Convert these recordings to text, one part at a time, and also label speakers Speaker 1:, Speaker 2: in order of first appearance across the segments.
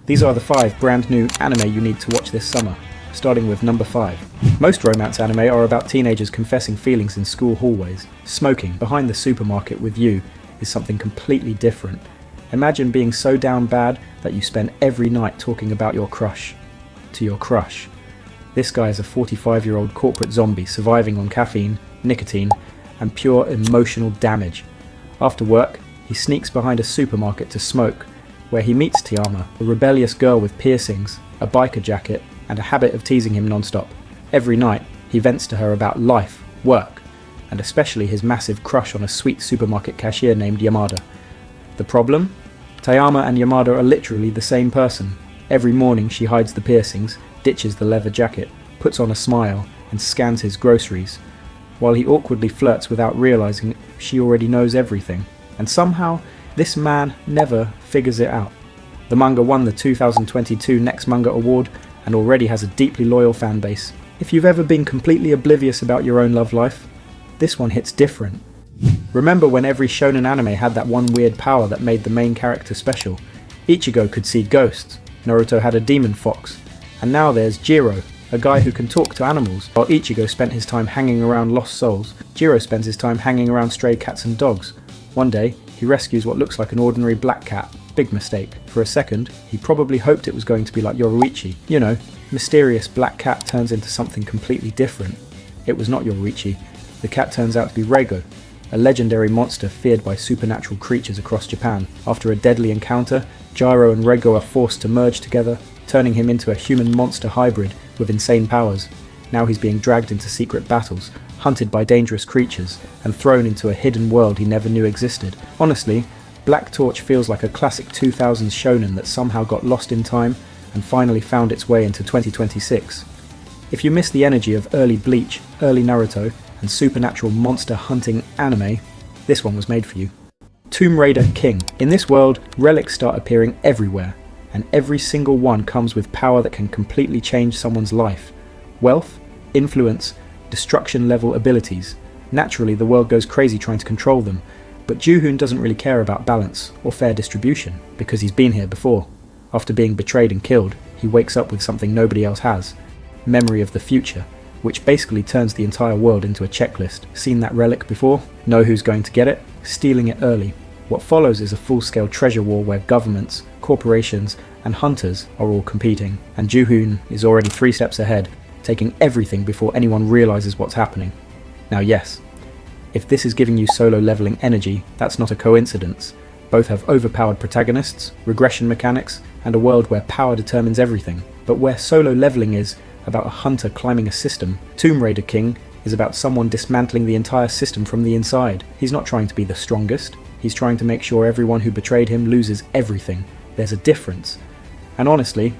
Speaker 1: These are the 5 brand new anime you need to watch this summer, starting with number 5. Most romance anime are about teenagers confessing feelings in school hallways. Smoking behind the supermarket with you is something completely different. Imagine being so down bad that you spend every night talking about your crush to your crush. This guy is a 45-year-old corporate zombie surviving on caffeine, nicotine, and pure emotional damage. After work, he sneaks behind a supermarket to smoke, where he meets Tiama, a rebellious girl with piercings, a biker jacket, and a habit of teasing him non-stop. Every night, he vents to her about life, work, and especially his massive crush on a sweet supermarket cashier named Yamada. The problem? Tiama and Yamada are literally the same person. Every morning she hides the piercings, ditches the leather jacket, puts on a smile, and scans his groceries, while he awkwardly flirts without realizing she already knows everything. And somehow, this man never figures it out. The manga won the 2022 Next Manga Award and already has a deeply loyal fan base. If you've ever been completely oblivious about your own love life, this one hits different. Remember when every shonen anime had that one weird power that made the main character special? Ichigo could see ghosts, Naruto had a demon fox, and now there's Jiro, a guy who can talk to animals. While Ichigo spent his time hanging around lost souls, Jiro spends his time hanging around stray cats and dogs. One day, he rescues what looks like an ordinary black cat. Big mistake. For a second, he probably hoped it was going to be like Yoruichi. You know, mysterious black cat turns into something completely different. It was not Yoruichi. The cat turns out to be Reigo, a legendary monster feared by supernatural creatures across Japan. After a deadly encounter, Jiro and Reigo are forced to merge together, turning him into a human-monster hybrid with insane powers. Now he's being dragged into secret battles, hunted by dangerous creatures, and thrown into a hidden world he never knew existed. Honestly, Black Torch feels like a classic 2000s shonen that somehow got lost in time and finally found its way into 2026. If you miss the energy of early Bleach, early Naruto, and supernatural monster hunting anime, this one was made for you. Tomb Raider King. In this world, relics start appearing everywhere, and every single one comes with power that can completely change someone's life. Wealth, influence, destruction-level abilities. Naturally, the world goes crazy trying to control them, but Ju-hoon doesn't really care about balance or fair distribution, because he's been here before. After being betrayed and killed, he wakes up with something nobody else has. Memory of the future, which basically turns the entire world into a checklist. Seen that relic before? Know who's going to get it? Stealing it early. What follows is a full-scale treasure war where governments, corporations, and hunters are all competing, and Ju-hoon is already 3 steps ahead, taking everything before anyone realizes what's happening. Now yes, if this is giving you solo leveling energy, that's not a coincidence. Both have overpowered protagonists, regression mechanics, and a world where power determines everything. But where solo leveling is about a hunter climbing a system, Tomb Raider King is about someone dismantling the entire system from the inside. He's not trying to be the strongest, he's trying to make sure everyone who betrayed him loses everything. There's a difference. And honestly,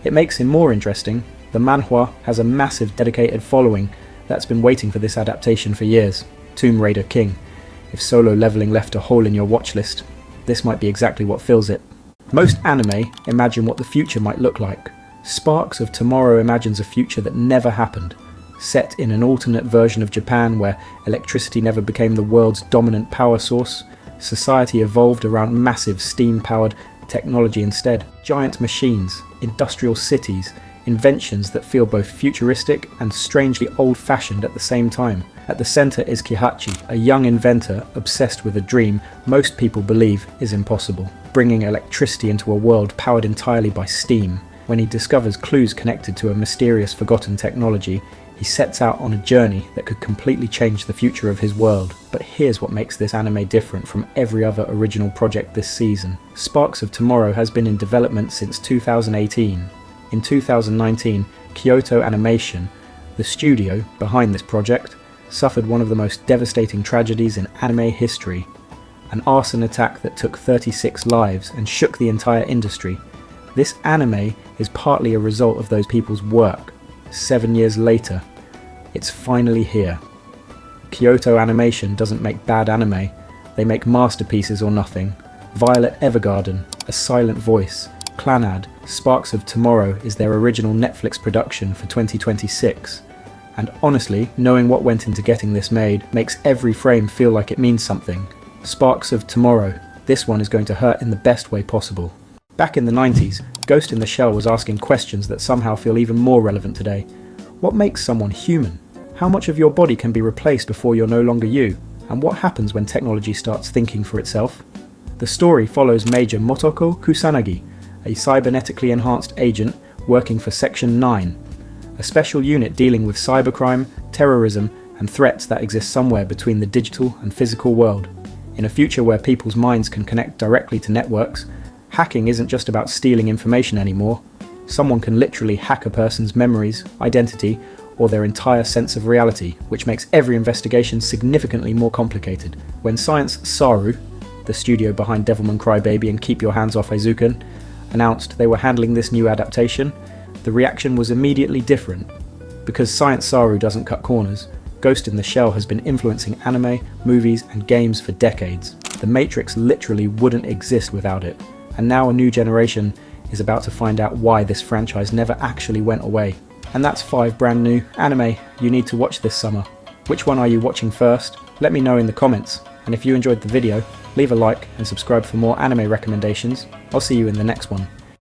Speaker 1: it makes him more interesting. The manhwa has a massive dedicated following that's been waiting for this adaptation for years. Tomb Raider King. If solo leveling left a hole in your watch list, this might be exactly what fills it. Most anime imagine what the future might look like. Sparks of Tomorrow imagines a future that never happened, set in an alternate version of Japan where electricity never became the world's dominant power source. Society evolved around massive steam-powered technology instead. Giant machines, industrial cities, inventions that feel both futuristic and strangely old-fashioned at the same time. At the centre is Kihachi, a young inventor obsessed with a dream most people believe is impossible, bringing electricity into a world powered entirely by steam. When he discovers clues connected to a mysterious forgotten technology, he sets out on a journey that could completely change the future of his world. But here's what makes this anime different from every other original project this season. Sparks of Tomorrow has been in development since 2018. In 2019, Kyoto Animation, the studio behind this project, suffered one of the most devastating tragedies in anime history. An arson attack that took 36 lives and shook the entire industry. This anime is partly a result of those people's work. 7 years later, it's finally here. Kyoto Animation doesn't make bad anime, they make masterpieces or nothing. Violet Evergarden, A Silent Voice, Clanad, Sparks of Tomorrow is their original Netflix production for 2026. And honestly, knowing what went into getting this made makes every frame feel like it means something. Sparks of Tomorrow, this one is going to hurt in the best way possible. Back in the 90s, Ghost in the Shell was asking questions that somehow feel even more relevant today. What makes someone human? How much of your body can be replaced before you're no longer you? And what happens when technology starts thinking for itself? The story follows Major Motoko Kusanagi, a cybernetically enhanced agent working for Section 9, a special unit dealing with cybercrime, terrorism, and threats that exist somewhere between the digital and physical world. In a future where people's minds can connect directly to networks, hacking isn't just about stealing information anymore. Someone can literally hack a person's memories, identity, or their entire sense of reality, which makes every investigation significantly more complicated. When Science Saru, the studio behind Devilman Crybaby and Keep Your Hands Off Eizouken, announced they were handling this new adaptation, the reaction was immediately different. Because Science Saru doesn't cut corners, Ghost in the Shell has been influencing anime, movies, and games for decades. The Matrix literally wouldn't exist without it, and now a new generation is about to find out why this franchise never actually went away. And that's 5 brand new anime you need to watch this summer. Which one are you watching first? Let me know in the comments, and if you enjoyed the video, leave a like and subscribe for more anime recommendations. I'll see you in the next one.